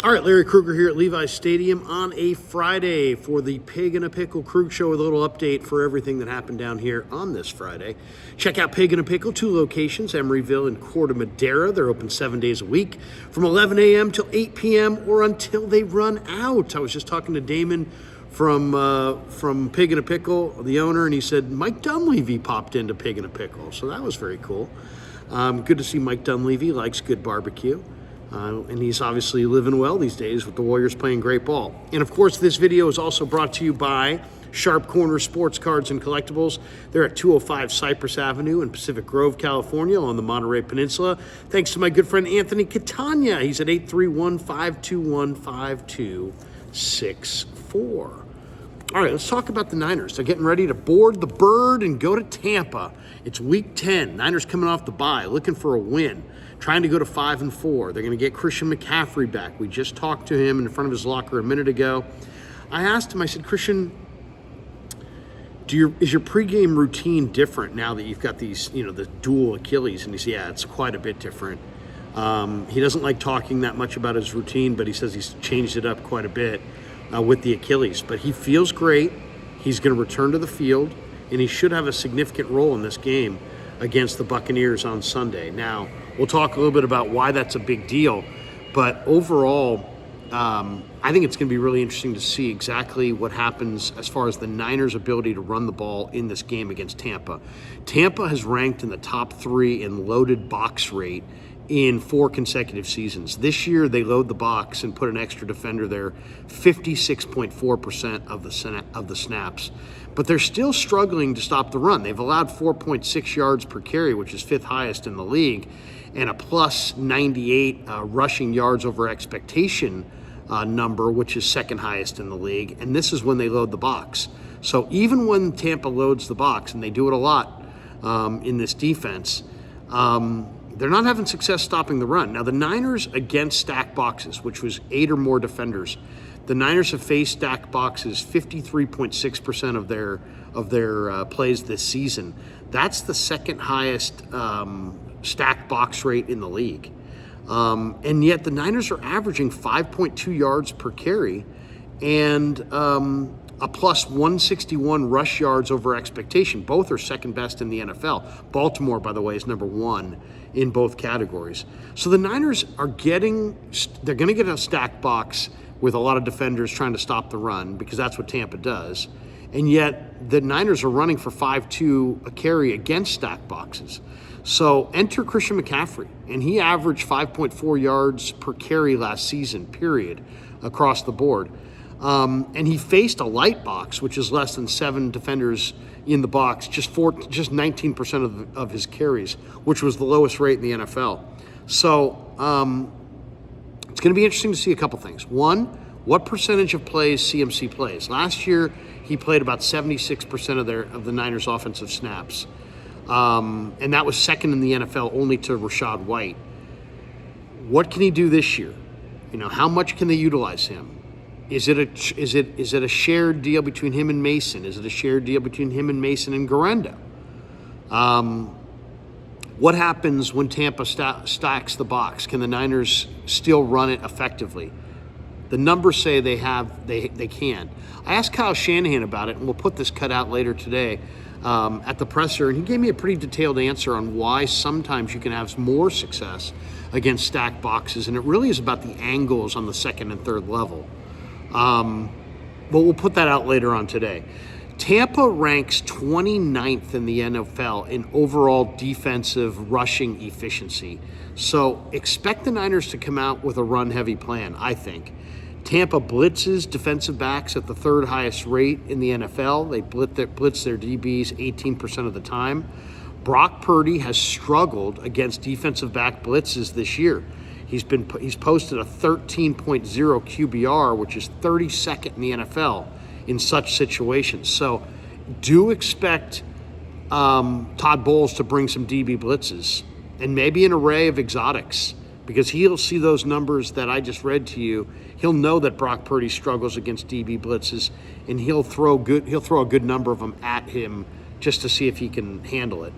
All right, Larry Krueger here at Levi's Stadium on a Friday for the Pig in a Pickle Krug Show with a little update for everything that happened down here on this Friday. Check out Pig in a Pickle, 2 locations, Emeryville and Corte Madera. They're open 7 days a week from 11 a.m. till 8 p.m. or until they run out. I was just talking to Damon from Pig in a Pickle, the owner, and he said Mike Dunleavy popped into Pig in a Pickle, so that was very cool. Good to see Mike Dunleavy, likes good barbecue. And he's obviously living well these days with the Warriors playing great ball. And of course, this video is also brought to you by Sharp Corner Sports Cards and Collectibles. They're at 205 Cypress Avenue in Pacific Grove, California on the Monterey Peninsula. Thanks to my good friend Anthony Catania. He's at 831-521-5264. All right, let's talk about the Niners. They're getting ready to board the bird and go to Tampa. It's week 10. Niners coming off the bye, looking for a win, trying to go to 5-4. They're going to get Christian McCaffrey back. We just talked to him in front of his locker a minute ago. I asked him, I said, Christian, is your pregame routine different now that you've got these, the dual Achilles? And he said, yeah, it's quite a bit different. He doesn't like talking that much about his routine, but he says he's changed it up quite a bit with the Achilles. But he feels great. He's going to return to the field, and he should have a significant role in this game against the Buccaneers on Sunday. Now, we'll talk a little bit about why that's a big deal, but overall, I think it's going to be really interesting to see exactly what happens as far as the Niners' ability to run the ball in this game against Tampa. Tampa has ranked in the top 3 in loaded box rate in 4 consecutive seasons. This year, they load the box and put an extra defender there 56.4% of the snaps. But they're still struggling to stop the run. They've allowed 4.6 yards per carry, which is 5th highest in the league, and a plus 98 rushing yards over expectation number, which is 2nd highest in the league. And this is when they load the box. So even when Tampa loads the box, and they do it a lot in this defense, they're not having success stopping the run. Now, the Niners against stacked boxes, which was 8 or more defenders, the Niners have faced stacked boxes 53.6% of their plays this season. That's the 2nd highest stacked box rate in the league. And yet the Niners are averaging 5.2 yards per carry and a plus 161 rush yards over expectation. Both are 2nd best in the NFL. Baltimore, by the way, is number 1 in both categories. So the Niners they're going to get a stacked box with a lot of defenders trying to stop the run because that's what Tampa does. And yet the Niners are running for 5.2 a carry against stacked boxes. So enter Christian McCaffrey, and he averaged 5.4 yards per carry last season, period, across the board. And he faced a light box, which is less than 7 defenders in the box, just 19% of his carries, which was the lowest rate in the NFL. So it's going to be interesting to see a couple things. One, what percentage of plays CMC plays? Last year, he played about 76% of the Niners' offensive snaps. And that was 2nd in the NFL, only to Rachaad White. What can he do this year? How much can they utilize him? Is it a shared deal between him and Mason? Is it a shared deal between him and Mason and Garendo? What happens when Tampa stacks the box? Can the Niners still run it effectively? The numbers say they can. I asked Kyle Shanahan about it, and we'll put this cut out later today at the presser, and he gave me a pretty detailed answer on why sometimes you can have more success against stacked boxes, and it really is about the angles on the 2nd and 3rd level. But we'll put that out later on today. Tampa ranks 29th in the NFL in overall defensive rushing efficiency. So expect the Niners to come out with a run-heavy plan, I think. Tampa blitzes defensive backs at the 3rd highest rate in the NFL. They blitz their DBs 18% of the time. Brock Purdy has struggled against defensive back blitzes this year. He's posted a 13.0 QBR, which is 32nd in the NFL in such situations. So do expect Todd Bowles to bring some DB blitzes and maybe an array of exotics, because he'll see those numbers that I just read to you. He'll know that Brock Purdy struggles against DB blitzes, and he'll throw a good number of them at him just to see if he can handle it.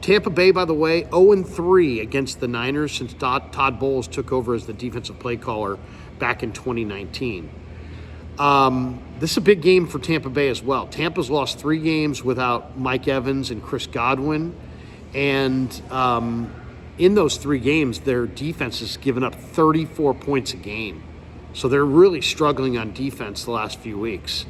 Tampa Bay, by the way, 0-3 against the Niners since Todd Bowles took over as the defensive play caller back in 2019. This is a big game for Tampa Bay as well. Tampa's lost 3 games without Mike Evans and Chris Godwin. And in those 3 games, their defense has given up 34 points a game. So they're really struggling on defense the last few weeks.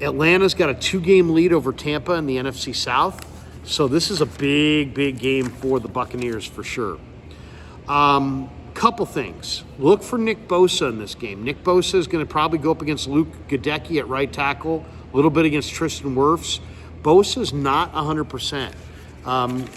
Atlanta's got a 2-game lead over Tampa in the NFC South. So this is a big, big game for the Buccaneers for sure. Couple things. Look for Nick Bosa in this game. Nick Bosa is going to probably go up against Luke Gadecki at right tackle, a little bit against Tristan Wirfs. Bosa's not 100%.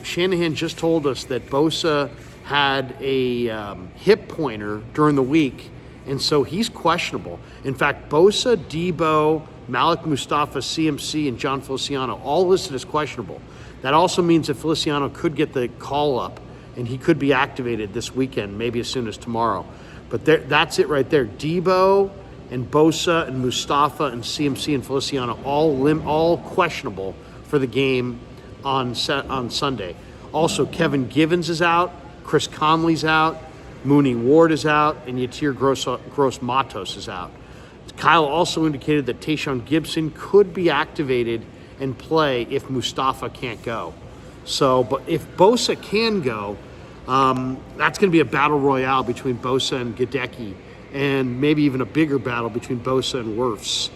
Shanahan just told us that Bosa had a hip pointer during the week, and so he's questionable. In fact, Bosa, Debo, Malik Mustafa, CMC, and John Feliciano all listed as questionable. That also means that Feliciano could get the call up, and he could be activated this weekend, maybe as soon as tomorrow. But that's it right there. Debo and Bosa and Mustafa and CMC and Feliciano all questionable for the game on Sunday. Also, Kevin Givens is out, Chris Conley's out, Mooney Ward is out, and Yatir Gross-Matos is out. Kyle also indicated that Tayshaun Gibson could be activated and play if Mustafa can't go. So, but if Bosa can go, that's going to be a battle royale between Bosa and Gadecki, and maybe even a bigger battle between Bosa and Wirfs.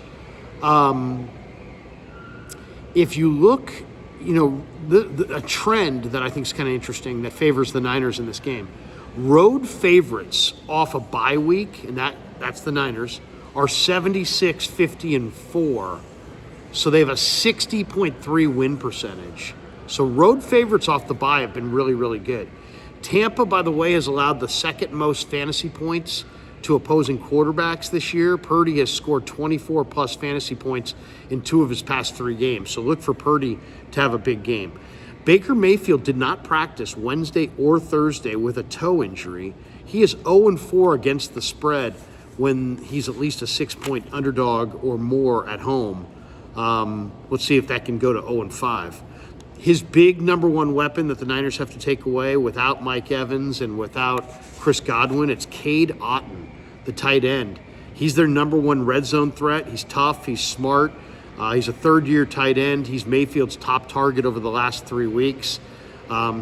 If you look, a trend that I think is kind of interesting that favors the Niners in this game. Road favorites off a bye week, and that's the Niners, are 76, 50, and 4. So they have a 60.3 win percentage. So road favorites off the bye have been really, really good. Tampa, by the way, has allowed the second most fantasy points to opposing quarterbacks this year. Purdy has scored 24-plus fantasy points in 2 of his past 3 games. So look for Purdy to have a big game. Baker Mayfield did not practice Wednesday or Thursday with a toe injury. He is 0-4 against the spread when he's at least a 6-point underdog or more at home. Let's see if that can go to 0-5. His big number 1 weapon that the Niners have to take away without Mike Evans and without Chris Godwin, it's Cade Otton, the tight end. He's their number 1 red zone threat. He's tough. He's smart. He's a 3rd-year tight end. He's Mayfield's top target over the last 3 weeks.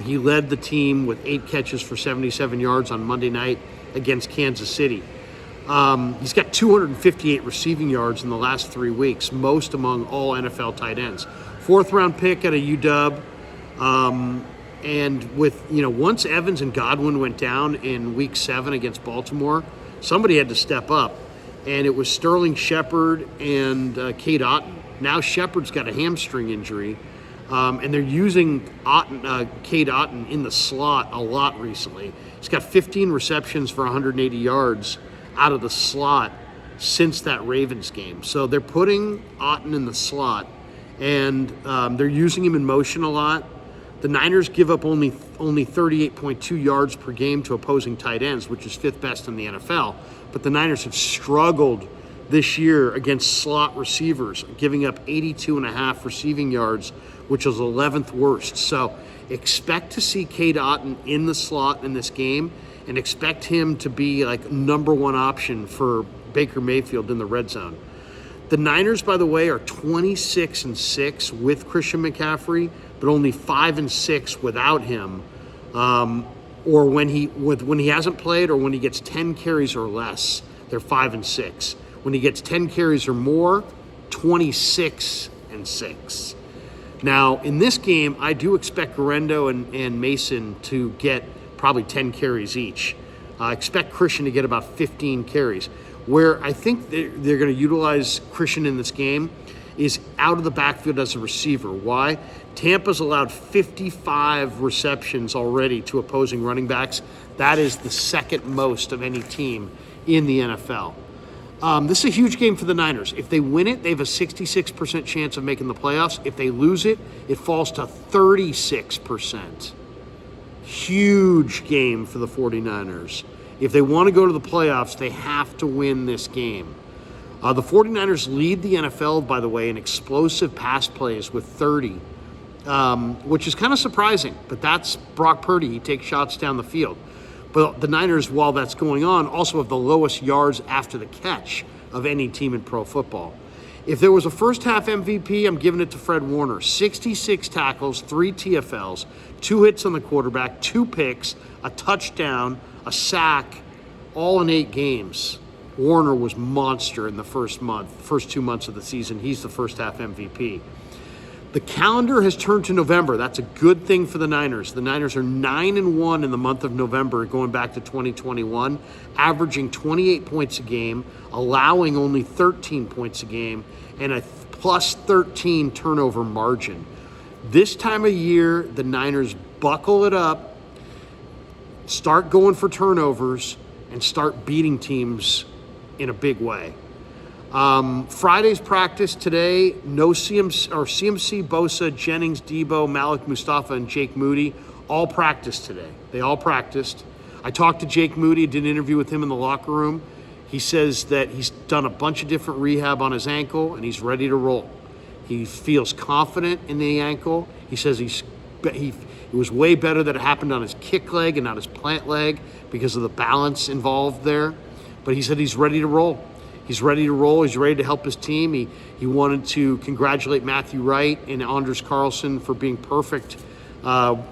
He led the team with 8 catches for 77 yards on Monday night against Kansas City. He's got 258 receiving yards in the last 3 weeks, most among all NFL tight ends. 4th-round pick at a UW. And with, once Evans and Godwin went down in week 7 against Baltimore, somebody had to step up. And it was Sterling Shepard and Cade Otton. Now Shepard's got a hamstring injury, and they're using Cade Otton in the slot a lot recently. He's got 15 receptions for 180 yards out of the slot since that Ravens game. So they're putting Otton in the slot, and they're using him in motion a lot. The Niners give up only 38.2 yards per game to opposing tight ends, which is 5th best in the NFL. But the Niners have struggled this year against slot receivers, giving up 82.5 receiving yards, which is 11th worst. So expect to see Cade Otton in the slot in this game, and expect him to be like number 1 option for Baker Mayfield in the red zone. The Niners, by the way, are 26-6 with Christian McCaffrey, but only 5-6 without him, or when he hasn't played, or when he gets 10 carries or less. They're 5-6. When he gets 10 carries or more, 26-6. Now, in this game, I do expect Garendo and Mason to get probably 10 carries each. Expect Christian to get about 15 carries. Where I think they're going to utilize Christian in this game is out of the backfield as a receiver. Why? Tampa's allowed 55 receptions already to opposing running backs. That is the 2nd most of any team in the NFL. This is a huge game for the Niners. If they win it, they have a 66% chance of making the playoffs. If they lose it, it falls to 36%. Huge game for the 49ers. If they want to go to the playoffs, they have to win this game. The 49ers lead the NFL, by the way, in explosive pass plays with 30. which is kind of surprising. But that's Brock Purdy. He takes shots down the field. But the Niners, while that's going on, also have the lowest yards after the catch of any team in pro football. If there was a first-half MVP, I'm giving it to Fred Warner. 66 tackles, 3 TFLs, 2 hits on the quarterback, 2 picks, a touchdown, a sack, all in 8 games. Warner was monster in the first 2 months of the season. He's the first-half MVP. The calendar has turned to November. That's a good thing for the Niners. The Niners are 9-1 in the month of November, going back to 2021, averaging 28 points a game, allowing only 13 points a game, and a plus 13 turnover margin. This time of year, the Niners buckle it up, start going for turnovers, and start beating teams in a big way. Friday's practice today, no CMC, Bosa, Jennings, Debo, Malik Mustafa, and Jake Moody all practiced today. They all practiced. I talked to Jake Moody, did an interview with him in the locker room. He says that he's done a bunch of different rehab on his ankle and he's ready to roll. He feels confident in the ankle. He says it was way better that it happened on his kick leg and not his plant leg because of the balance involved there. But he said he's ready to roll. He's ready to roll. He's ready to help his team. He wanted to congratulate Matthew Wright and Anders Carlson for being perfect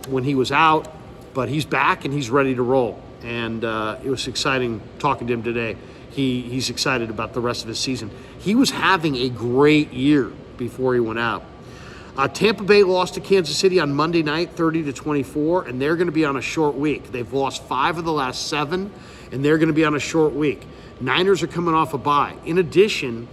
when he was out. But he's back and he's ready to roll. And it was exciting talking to him today. He's excited about the rest of his season. He was having a great year before he went out. Tampa Bay lost to Kansas City on Monday night, 30-24, and they're going to be on a short week. They've lost 5 of the last 7, and they're going to be on a short week. Niners are coming off a bye. In addition,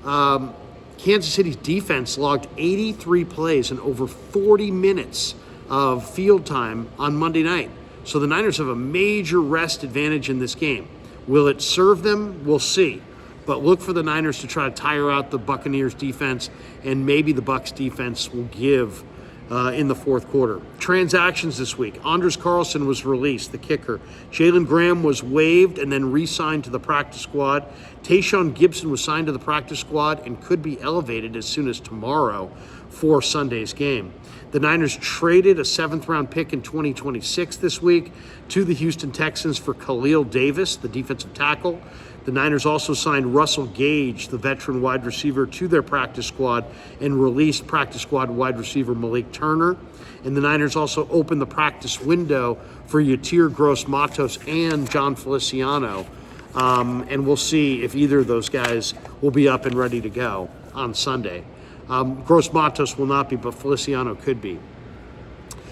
Kansas City's defense logged 83 plays and over 40 minutes of field time on Monday night. So the Niners have a major rest advantage in this game. Will it serve them? We'll see. But look for the Niners to try to tire out the Buccaneers defense, and maybe the Bucs defense will give in the fourth quarter. Transactions this week. Anders Carlson was released, the kicker. Jalen Graham was waived and then re-signed to the practice squad. Tayshaun Gibson was signed to the practice squad and could be elevated as soon as tomorrow for Sunday's game. The Niners traded a 7th-round pick in 2026 this week to the Houston Texans for Khalil Davis, the defensive tackle. The Niners also signed Russell Gage, the veteran wide receiver, to their practice squad and released practice squad wide receiver Malik Turner. And the Niners also opened the practice window for Yatir Gross-Matos and John Feliciano. And we'll see if either of those guys will be up and ready to go on Sunday. Gross-Matos will not be, but Feliciano could be.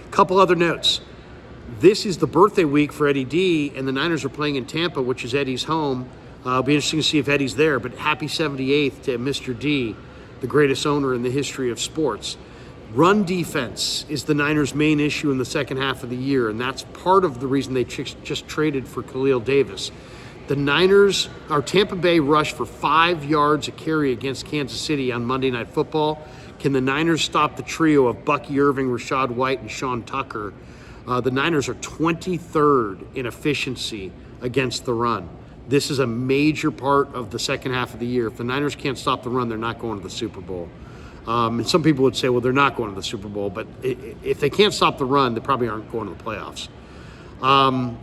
Couple other notes. This is the birthday week for Eddie D, and the Niners are playing in Tampa, which is Eddie's home. It'll be interesting to see if Eddie's there, but happy 78th to Mr. D, the greatest owner in the history of sports. Run defense is the Niners' main issue in the second half of the year, and that's part of the reason they just traded for Khalil Davis. The Tampa Bay rushed for 5 yards a carry against Kansas City on Monday Night Football. Can the Niners stop the trio of Bucky Irving, Rashad White, and Sean Tucker? The Niners are 23rd in efficiency against the run. This is a major part of the second half of the year. If the Niners can't stop the run, they're not going to the Super Bowl. And some people would say, well, they're not going to the Super Bowl. But if they can't stop the run, they probably aren't going to the playoffs.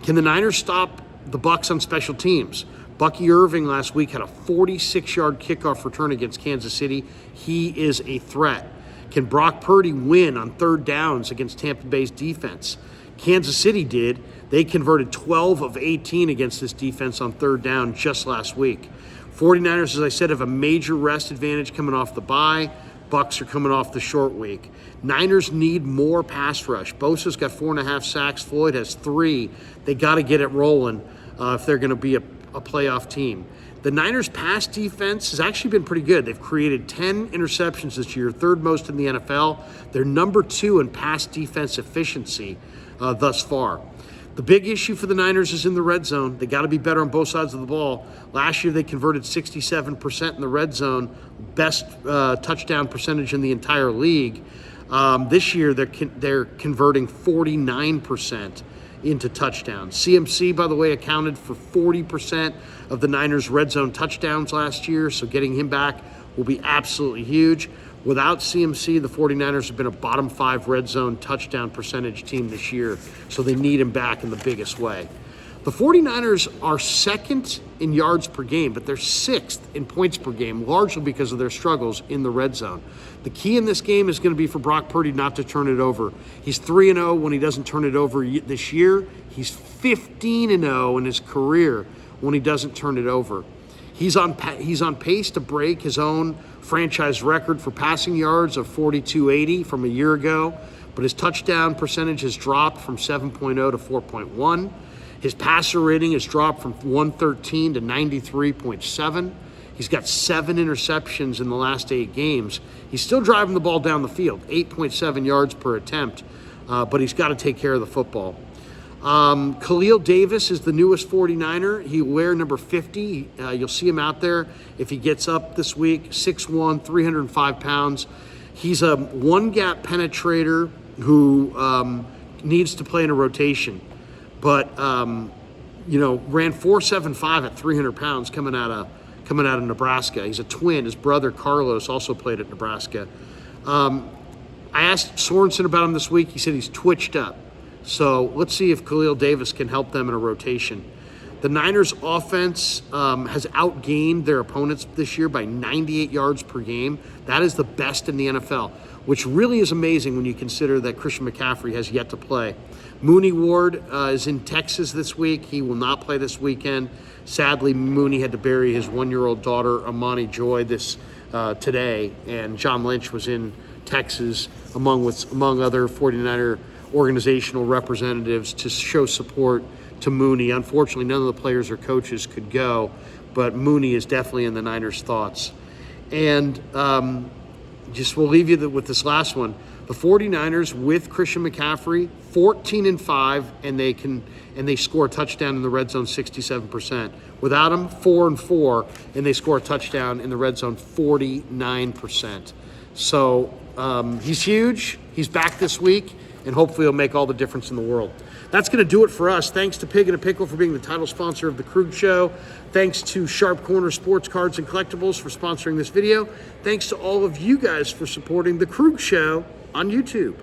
Can the Niners stop the Bucs on special teams? Bucky Irving last week had a 46-yard kickoff return against Kansas City. He is a threat. Can Brock Purdy win on 3rd downs against Tampa Bay's defense? Kansas City did. They converted 12 of 18 against this defense on 3rd down just last week. 49ers, as I said, have a major rest advantage coming off the bye. Bucs are coming off the short week. Niners need more pass rush. Bosa's got 4.5 sacks. Floyd has 3. They got to get it rolling if they're going to be a playoff team. The Niners' pass defense has actually been pretty good. They've created 10 interceptions this year, 3rd most in the NFL. They're number 2 in pass defense efficiency thus far. The big issue for the Niners is in the red zone. They got to be better on both sides of the ball. Last year, they converted 67% in the red zone, best touchdown percentage in the entire league. This year, they're converting 49% into touchdowns. CMC, by the way, accounted for 40% of the Niners' red zone touchdowns last year, so getting him back will be absolutely huge. Without CMC, the 49ers have been a bottom 5 red zone touchdown percentage team this year, so they need him back in the biggest way. The 49ers are second in yards per game, but they're 6th in points per game, largely because of their struggles in the red zone. The key in this game is going to be for Brock Purdy not to turn it over. He's 3-0 when he doesn't turn it over this year. He's 15-0 in his career when he doesn't turn it over. He's on pace to break his own franchise record for passing yards of 4,280 from a year ago, but his touchdown percentage has dropped from 7.0 to 4.1. His passer rating has dropped from 113 to 93.7. He's got 7 interceptions in the last 8 games. He's still driving the ball down the field, 8.7 yards per attempt, but he's got to take care of the football. Khalil Davis is the newest 49er. He'll wear number 50. You'll see him out there if he gets up this week, 6'1", 305 pounds. He's a one-gap penetrator who needs to play in a rotation. But, ran 4.75 at 300 pounds coming out of Nebraska. He's a twin. His brother Carlos also played at Nebraska. I asked Sorensen about him this week. He said he's twitched up. So let's see if Khalil Davis can help them in a rotation. The Niners' offense has outgained their opponents this year by 98 yards per game. That is the best in the NFL, which really is amazing when you consider that Christian McCaffrey has yet to play. Mooney Ward is in Texas this week. He will not play this weekend. Sadly, Mooney had to bury his 1-year-old daughter, Amani Joy, today, and John Lynch was in Texas among other 49er organizational representatives to show support to Mooney. Unfortunately, none of the players or coaches could go, but Mooney is definitely in the Niners' thoughts. And we'll leave you with this last one. The 49ers with Christian McCaffrey, 14-5, and they score a touchdown in the red zone 67%. Without him, 4-4, and they score a touchdown in the red zone 49%. So he's huge. He's back this week, and hopefully he'll make all the difference in the world. That's going to do it for us. Thanks to Pig and a Pickle for being the title sponsor of The Krug Show. Thanks to Sharp Corner Sports Cards and Collectibles for sponsoring this video. Thanks to all of you guys for supporting The Krug Show on YouTube.